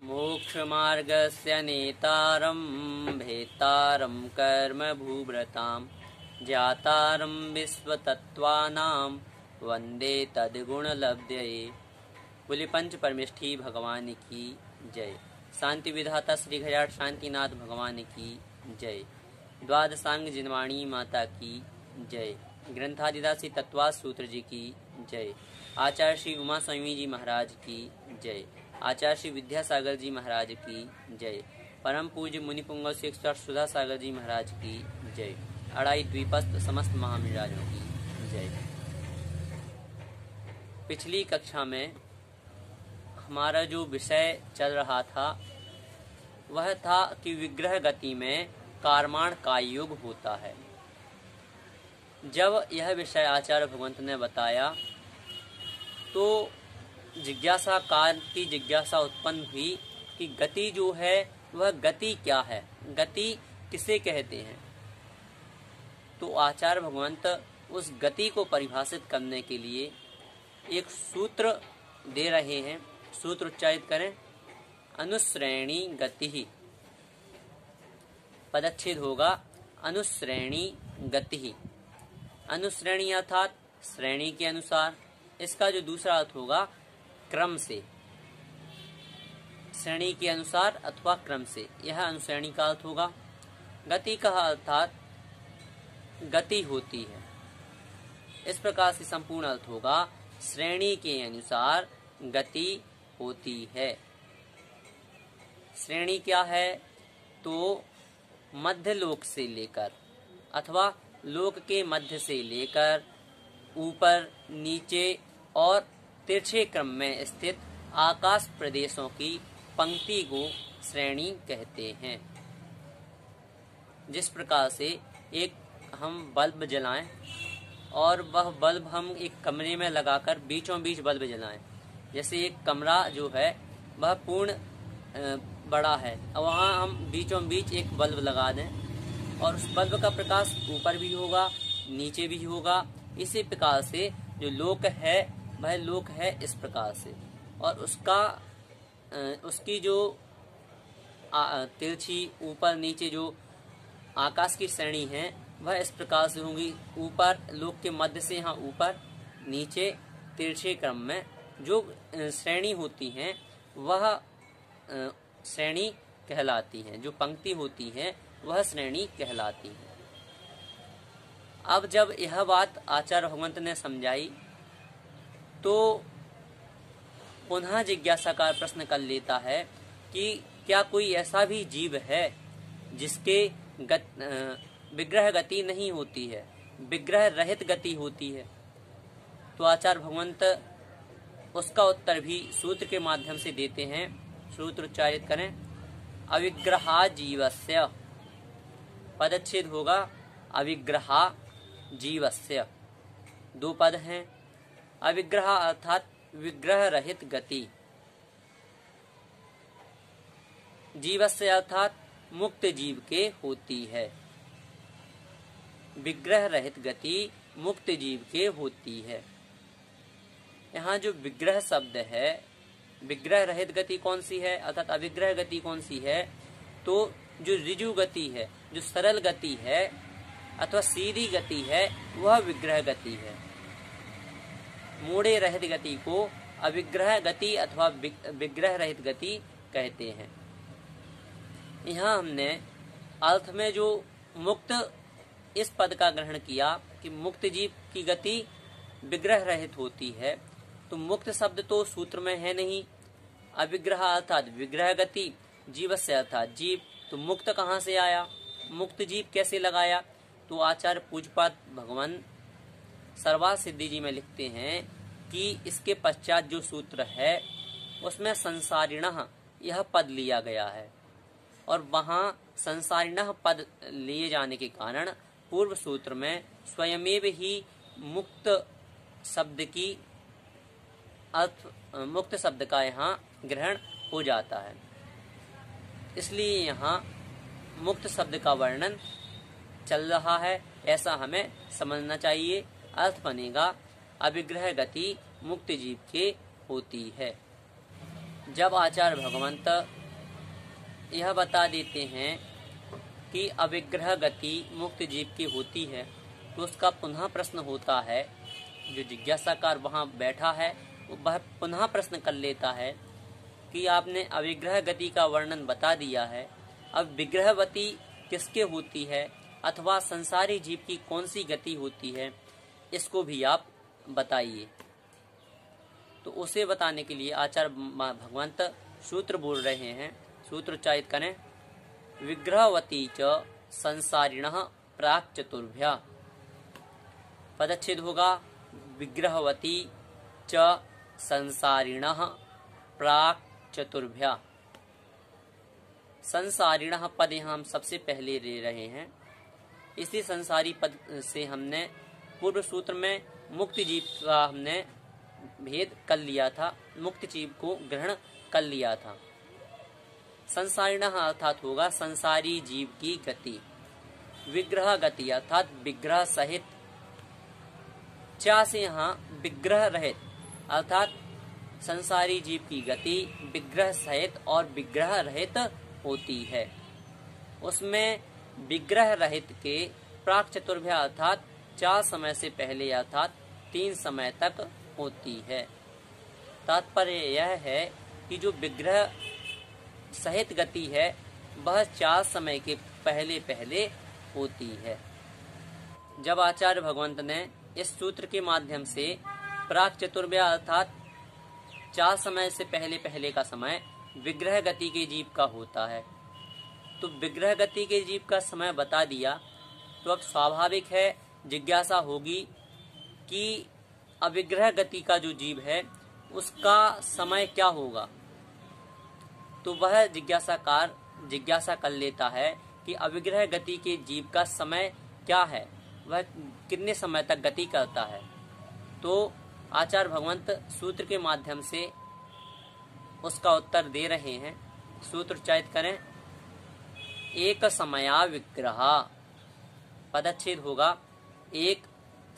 मोक्षमार्गस्य नेतारं भेत्तारं कर्म भूभृतां ज्ञातारं विश्वतत्त्वानां वन्दे तद्गुणलब्धये। बोले पंच परमेष्ठी भगवान की जय। शांति विधाता श्री घराट शांतिनाथ भगवान की जय। द्वादशांग जिनवाणी माता की जय। ग्रंथादिदासी तत्वा सूत्र जी की जय। आचार्य श्री उमा स्वामी जी महाराज की जय। आचार्य श्री विद्यासागर जी महाराज की जय। परम पूज्य मुनिपुंगव श्री सुधा सागर जी महाराज की जय। अड़ाई द्वीपस्थ समस्त महामिराजों की जय। पिछली कक्षा में हमारा जो विषय चल रहा था वह था कि विग्रह गति में कारमाण का योग होता है। जब यह विषय आचार्य भगवंत ने बताया तो जिज्ञासाकार की जिज्ञासा उत्पन्न हुई कि गति जो है वह गति क्या है, गति किसे कहते हैं। तो आचार्य भगवंत उस गति को परिभाषित करने के लिए एक सूत्र दे रहे हैं। सूत्र उच्चारित करें। अनुश्रेणी गति। पदच्छेद होगा अनुश्रेणी गति। अनुश्रेणी अर्थात श्रेणी के अनुसार। इसका जो दूसरा अर्थ होगा क्रम से, श्रेणी के अनुसार अथवा क्रम से, यह अनुश्रेणी का अर्थ होगा। गति का अर्थात गति होती है। इस प्रकार से संपूर्ण अर्थ होगा श्रेणी के अनुसार गति होती है। श्रेणी क्या है? तो मध्य लोक से लेकर अथवा लोक के मध्य से लेकर ऊपर नीचे और तिरछे क्रम में स्थित आकाश प्रदेशों की पंक्ति को श्रेणी कहते हैं। जिस प्रकार से एक हम बल्ब जलाएं और वह बल्ब हम एक कमरे में लगाकर बीचों बीच बल्ब जलाएं। जैसे एक कमरा जो है वह पूर्ण बड़ा है और वहाँ हम बीचों बीच एक बल्ब लगा दें और उस बल्ब का प्रकाश ऊपर भी होगा नीचे भी होगा। इसी प्रकार से जो लोक है वह लोक है इस प्रकार से, और उसकी जो तिरछी ऊपर नीचे जो आकाश की श्रेणी है वह इस प्रकार से होंगी। ऊपर लोक के मध्य से यहाँ ऊपर, नीचे तिरछे क्रम में जो श्रेणी होती हैं वह श्रेणी कहलाती है। जो पंक्ति होती है वह श्रेणी कहलाती है। अब जब यह बात आचार्य भगवंत ने समझाई तो पुनः जिज्ञासाकार प्रश्न कर लेता है कि क्या कोई ऐसा भी जीव है जिसके विग्रह गति नहीं होती है, विग्रह रहित गति होती है। तो आचार्य भगवंत उसका उत्तर भी सूत्र के माध्यम से देते हैं। सूत्र उच्चारित करें। अविग्रहा जीवस्य। पदच्छेद होगा अविग्रहा जीवस्य। दो पद हैं। अविग्रह अर्थात विग्रह रहित गति। जीवस्य अर्थात मुक्त जीव के होती है। विग्रह रहित गति मुक्त जीव के होती है। यहाँ जो विग्रह शब्द है, विग्रह रहित गति कौन सी है अर्थात अविग्रह गति कौन सी है? तो जो ऋजु गति है, जो सरल गति है अथवा सीधी गति है वह विग्रह गति है। मोड़े रहित गति को अविग्रह गति अथवा विग्रह रहित गति कहते हैं। यहाँ हमने अर्थ में जो मुक्त इस पद का ग्रहण किया कि मुक्त जीव की गति विग्रह रहित होती है। तो मुक्त शब्द तो सूत्र में है नहीं। अविग्रह अर्थात विग्रह गति, जीवस्य अर्थात जीव, तो मुक्त कहाँ से आया? मुक्त जीव कैसे लगाया? तो आचार्य पूज्यपाद भगवान सर्वा सिद्धि जी में लिखते हैं कि इसके पश्चात जो सूत्र है उसमें संसारिणः यह पद लिया गया है, और वहाँ संसारिणः पद लिए जाने के कारण पूर्व सूत्र में स्वयमेव ही मुक्त शब्द की अर्थ, मुक्त शब्द का यहाँ ग्रहण हो जाता है। इसलिए यहाँ मुक्त शब्द का वर्णन चल रहा है, ऐसा हमें समझना चाहिए। अर्थ बनेगा अविग्रह गति मुक्त जीव के होती है। जब आचार्य भगवंत यह बता देते हैं कि अविग्रह गति मुक्त जीव की होती है, तो उसका पुनः प्रश्न होता है। जो जिज्ञासाकार वहाँ बैठा है वह पुनः प्रश्न कर लेता है कि आपने अविग्रह गति का वर्णन बता दिया है, अब विग्रहवती किसके होती है अथवा संसारी जीव की कौन सी गति होती है, इसको भी आप बताइए। तो उसे बताने के लिए आचार्य भगवंत सूत्र बोल रहे हैं। सूत्र उच्चारित करें। विग्रहवती च संसारिणः प्राक् चतुर्भ्या। पदच्छेद होगा विग्रहवती च संसारिणः प्राक् चतुर्भ्या। संसारिणः पद यहाँ हम सबसे पहले ले रहे हैं। इसी संसारी पद से हमने पूर्व सूत्र में मुक्त जीव का हमने भेद कर लिया था, मुक्त जीव को ग्रहण कर लिया था। संसारिणः अर्थात होगा संसारी जीव की गति। विग्रह गति अर्थात विग्रह सहित। चा से यहाँ विग्रह रहित अर्थात संसारी जीव की गति विग्रह सहित और विग्रह रहित होती है। उसमें विग्रह रहित के प्राक चतुर्भ्या अर्थात 4 समय से पहले अर्थात 3 समय तक होती है। तात्पर्य यह है कि जो विग्रह सहित गति है वह 4 समय के पहले पहले होती है। जब आचार्य भगवंत ने इस सूत्र के माध्यम से प्राक चतुर्भ्या अर्थात 4 समय से पहले पहले का समय विग्रह गति के जीव का होता है, तो विग्रह गति के जीव का समय बता दिया, तो अब स्वाभाविक है जिज्ञासा होगी कि अविग्रह गति का जो जीव है उसका समय क्या होगा। तो वह जिज्ञासाकार जिज्ञासा कर लेता है कि अविग्रह गति के जीव का समय क्या है, वह कितने समय तक गति करता है। तो आचार्य भगवंत सूत्र के माध्यम से उसका उत्तर दे रहे हैं। सूत्र उच्चारित करें। एक समया विग्रह। पदच्छेद होगा एक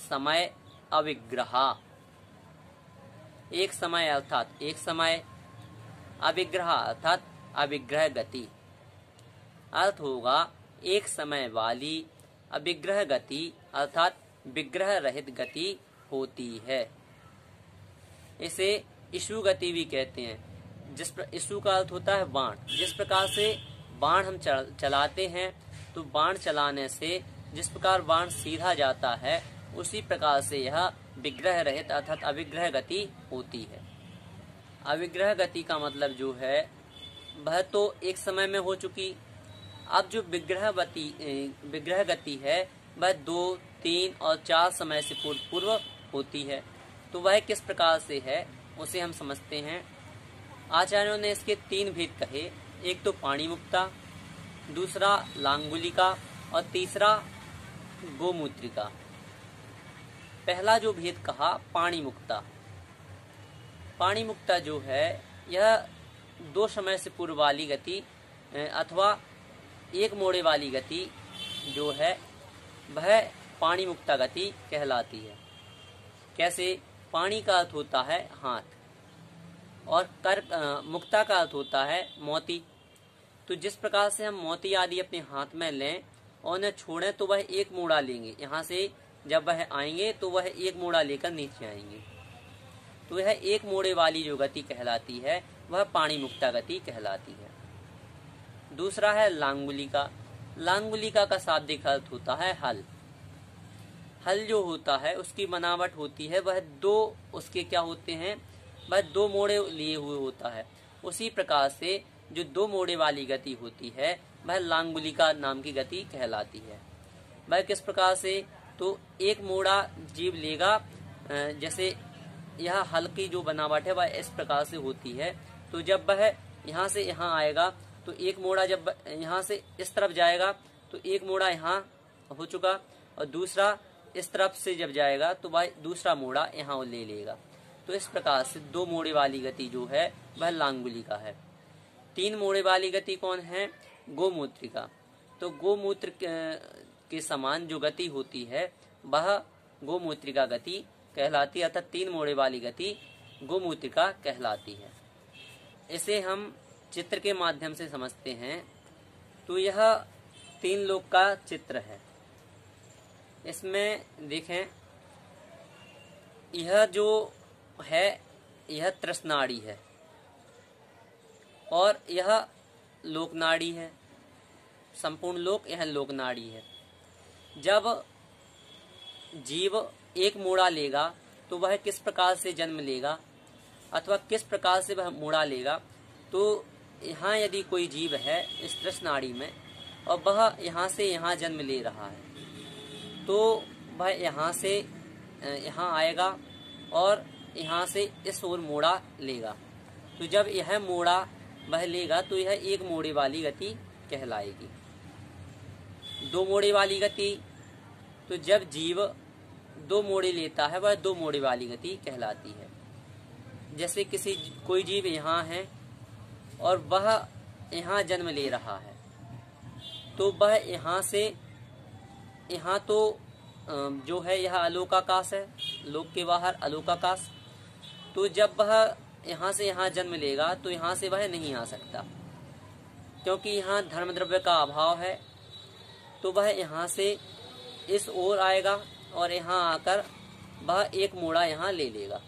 समय अविग्रह। एक समय अर्थात एक समय, अविग्रह अर्थात अविग्रह गति। अर्थ होगा एक समय वाली अविग्रह गति अर्थात विग्रह रहित गति होती है। इसे इशु गति भी कहते हैं। इशु का अर्थ होता है बाण। जिस प्रकार से बाण हम चलाते हैं तो बाण चलाने से जिस प्रकार बाण सीधा जाता है उसी प्रकार से यह विग्रह रहित अर्थात अविग्रह गति होती है। अविग्रह गति का मतलब जो है वह तो एक समय में हो चुकी। अब जो विग्रह गति है वह 2, 3 और 4 समय से पूर्व होती है। तो वह किस प्रकार से है उसे हम समझते हैं। आचार्यों ने इसके 3 भेद कहे। एक तो पाणी मुक्ता, दूसरा लांगुलिका और तीसरा गोमूत्रिका। पहला जो भेद कहा पाणी मुक्ता। पाणी मुक्ता जो है यह 2 समय से पूर्व वाली गति अथवा एक मोड़े वाली गति जो है वह पाणी मुक्ता गति कहलाती है। कैसे? पाणी का अर्थ होता है हाथ और मुक्ता का अर्थ होता है मोती। तो जिस प्रकार से हम मोती आदि अपने हाथ में लें और उन्हें छोड़ें तो वह एक मोड़ा लेंगे। यहाँ से जब वह आएंगे तो वह एक मोड़ा लेकर नीचे आएंगे। तो यह एक मोड़े वाली जो गति कहलाती है वह पाणी मुक्ता गति कहलाती है। दूसरा है लांगुलिका। लांगुलिका का शाब्दिक अर्थ होता है हल। हल जो होता है उसकी बनावट होती है वह 2 उसके क्या होते हैं, वह 2 मोड़े लिए हुए होता है। उसी प्रकार से जो 2 मोड़े वाली गति होती है वह लांगुलिका नाम की गति कहलाती है। वह किस प्रकार से? तो एक मोड़ा जीव लेगा, जैसे यह हल की जो बनावट है वह इस प्रकार से होती है। तो जब वह यहाँ से यहाँ आएगा तो एक मोड़ा जब यहाँ से इस तरफ जाएगा तो एक मोड़ा यहाँ हो चुका और दूसरा इस तरफ से जब जाएगा तो वह दूसरा मोड़ा यहाँ ले लेगा। तो इस प्रकार से 2 मोड़े वाली गति जो है वह लांगुलिका है। 3 मोड़े वाली गति कौन है? गोमूत्रिका। तो गोमूत्र के समान जो गति होती है वह गोमूत्रिका गति कहलाती है, अर्थात 3 मोड़े वाली गति गोमूत्रिका कहलाती है। इसे हम चित्र के माध्यम से समझते हैं तो यह 3 लोक का चित्र है। इसमें देखें, यह जो है यह त्रसनाड़ी है और यह लोकनाड़ी है। संपूर्ण लोक यह लोकनाड़ी है। जब जीव एक मूड़ा लेगा तो वह किस प्रकार से जन्म लेगा अथवा किस प्रकार से वह मूड़ा लेगा, तो यहाँ यदि कोई जीव है इस त्रसनाड़ी में और वह यहाँ से यहाँ जन्म ले रहा है तो वह यहाँ से यहाँ आएगा और यहाँ से इस ओर मोड़ा लेगा। तो जब यह मोड़ा वह लेगा तो यह एक मोड़े वाली गति कहलाएगी। 2 मोड़े वाली गति, तो जब जीव 2 मोड़े लेता है वह 2 मोड़े वाली गति कहलाती है। जैसे कोई जीव यहाँ है और वह यहाँ जन्म ले रहा है तो वह यहाँ से यहाँ तो जो है यह अलोकाकाश है, लोक के बाहर अलोकाकाश। तो जब वह यहाँ से यहाँ जन्म लेगा तो यहाँ से वह नहीं आ सकता क्योंकि यहाँ धर्म द्रव्य का अभाव है। तो वह यहाँ से इस ओर आएगा और यहाँ आकर वह एक मोड़ा यहाँ ले लेगा।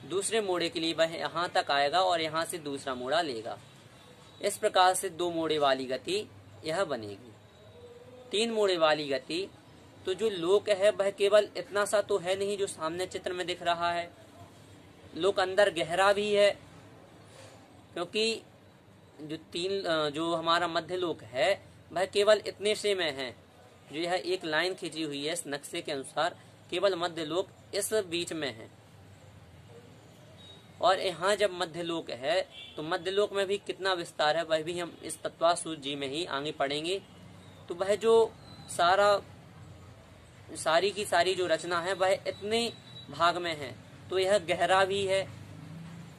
दूसरे मोड़े के लिए वह यहाँ तक आएगा और यहाँ से दूसरा मोड़ा लेगा। इस प्रकार से 2 मोड़े वाली गति यह बनेगी। 3 मोड़े वाली गति, तो जो लोक है वह केवल इतना सा तो है नहीं जो सामने चित्र में दिख रहा है। लोक अंदर गहरा भी है क्योंकि जो हमारा मध्य लोक है वह केवल इतने से में है। जो यह एक लाइन खींची हुई है इस नक्शे के अनुसार, केवल मध्य लोक इस बीच में है। और यहाँ जब मध्य लोक है तो मध्य लोक में भी कितना विस्तार है वह भी हम इस तत्वासूत्र जी में ही आगे पढ़ेंगे। तो वह जो सारी की सारी जो रचना है वह इतने भाग में है, तो यह गहरा भी है।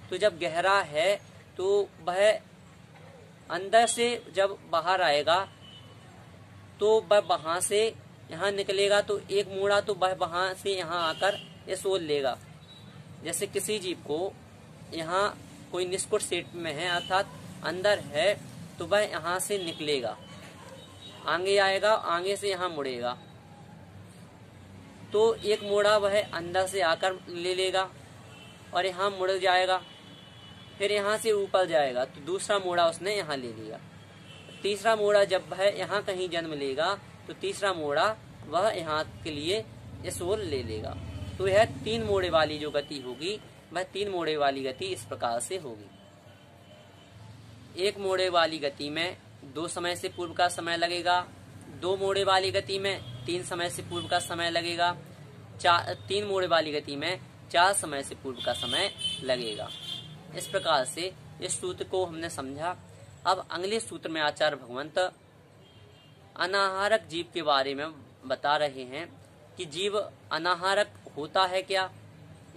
तो जब गहरा है तो वह अंदर से जब बाहर आएगा तो वह वहां से यहाँ निकलेगा तो एक मोड़ा तो वह वहां से यहाँ आकर इस ओर लेगा। जैसे किसी जीव को यहाँ कोई निष्कुट सेट में है अर्थात अंदर है तो वह यहाँ से निकलेगा, आगे आएगा, आगे से यहाँ मुड़ेगा तो एक मोड़ा वह अंदर से आकर ले लेगा और यहाँ मुड़ जाएगा। फिर यहाँ से ऊपर जाएगा तो दूसरा मोड़ा उसने यहाँ ले लिया। तीसरा मोड़ा जब वह यहाँ कहीं जन्म लेगा तो तीसरा मोड़ा वह यहाँ के लिए इस ओर ले लेगा। तो यह 3 मोड़े वाली जो गति होगी वह 3 मोड़े वाली गति इस प्रकार से होगी। 1 मोड़े वाली गति में 2 समय से पूर्व का समय लगेगा। 2 मोड़े वाली गति में 3 समय से पूर्व का समय लगेगा। 3 मोड़े वाली गति में 4 समय से पूर्व का समय लगेगा। इस प्रकार से इस सूत्र को हमने समझा। अब अगले सूत्र में आचार्य भगवंत अनाहारक जीव के बारे में बता रहे हैं कि जीव अनाहारक होता है क्या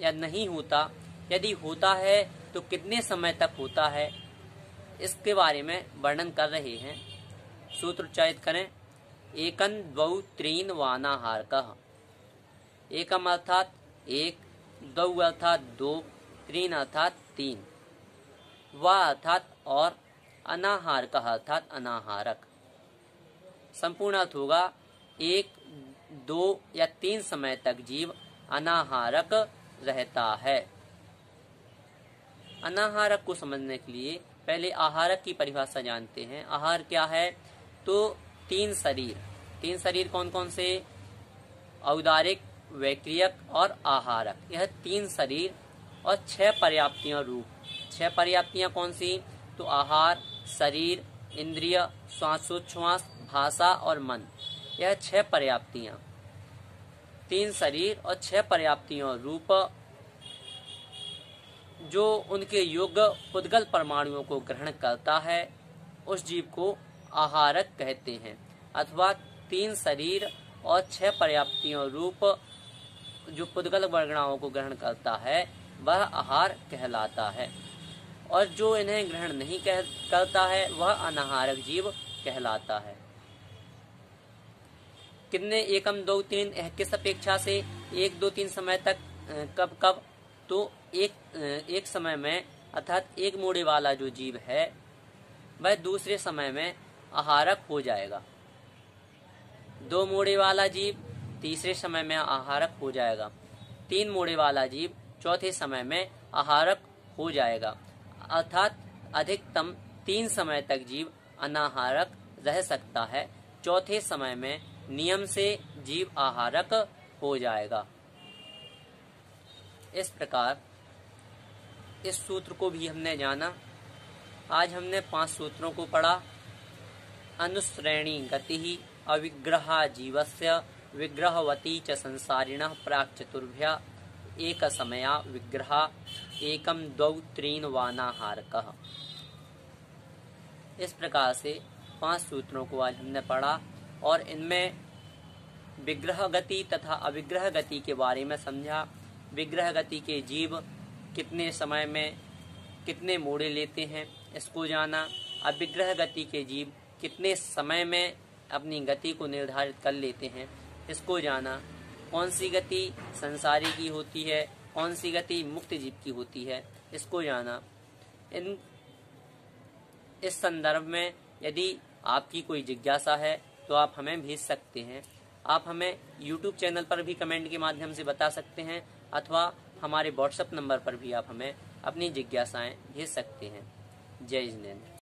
या नहीं होता, यदि होता है तो कितने समय तक होता है, इसके बारे में वर्णन कर रहे हैं। सूत्र उच्चारित करें। एकन द्वौ त्रीन वानाहारकः। एकम अर्थात 1, द्वौ अर्थात 2, त्रीन अर्थात 3, वा अर्थात और, अनाहारकः अर्थात अनाहारक। संपूर्ण अर्थ होगा 1, 2 या 3 समय तक जीव अनाहारक रहता है। अनाहारक को समझने के लिए पहले आहारक की परिभाषा जानते हैं। आहार क्या है? तो 3 शरीर। 3 शरीर कौन कौन से? औदारिक, वैक्रियक और आहारक। यह 3 शरीर और 6 पर्याप्तियां रूप। 6 पर्याप्तियां कौन सी? तो आहार, शरीर, इंद्रिय, श्वासोच्छ्वास, भाषा और मन। यह 6 पर्याप्तियां। 3 शरीर और 6 पर्याप्तियों रूप जो उनके योग्य पुद्गल परमाणुओं को ग्रहण करता है उस जीव को आहारक कहते हैं। अथवा 3 शरीर और 6 पर्याप्तियों रूप जो पुद्गल वर्गणाओं को ग्रहण करता है वह आहार कहलाता है। और जो इन्हें ग्रहण नहीं करता है वह अनाहारक जीव कहलाता है। कितने? 1, 2, 3 किस अपेक्षा से 1, 2, 3 समय तक? कब कब? तो एक समय में अर्थात 1 मोड़े वाला जो जीव है वह दूसरे समय में आहारक हो जाएगा। 2 मोड़े वाला जीव तीसरे समय में आहारक हो जाएगा। 3 मोड़े वाला जीव चौथे समय में आहारक हो जाएगा। अर्थात अधिकतम 3 समय तक जीव अनाहारक रह सकता है। चौथे समय में नियम से जीव आहारक हो जाएगा। इस प्रकार इस सूत्र को भी हमने जाना। आज हमने 5 सूत्रों को पढ़ा। अनुश्रेणी गति अविग्रहा जीवस्य विग्रहवती च संसारिणः प्राक् चतुर्भ्या एक समया विग्रहा एकम द्वौ त्रीन् वानाहारकः। इस प्रकार से 5 सूत्रों को आज हमने पढ़ा और इनमें विग्रह गति तथा अविग्रह गति के बारे में समझा। विग्रह गति के जीव कितने समय में कितने मोड़े लेते हैं इसको जाना। अविग्रह गति के जीव कितने समय में अपनी गति को निर्धारित कर लेते हैं इसको जाना। कौन सी गति संसारी की होती है, कौन सी गति मुक्त जीव की होती है इसको जाना। इस संदर्भ में यदि आपकी कोई जिज्ञासा है तो आप हमें भेज सकते हैं। आप हमें YouTube चैनल पर भी कमेंट के माध्यम से बता सकते हैं अथवा हमारे WhatsApp नंबर पर भी आप हमें अपनी जिज्ञासाएं भेज सकते हैं। जय जिनेंद्र।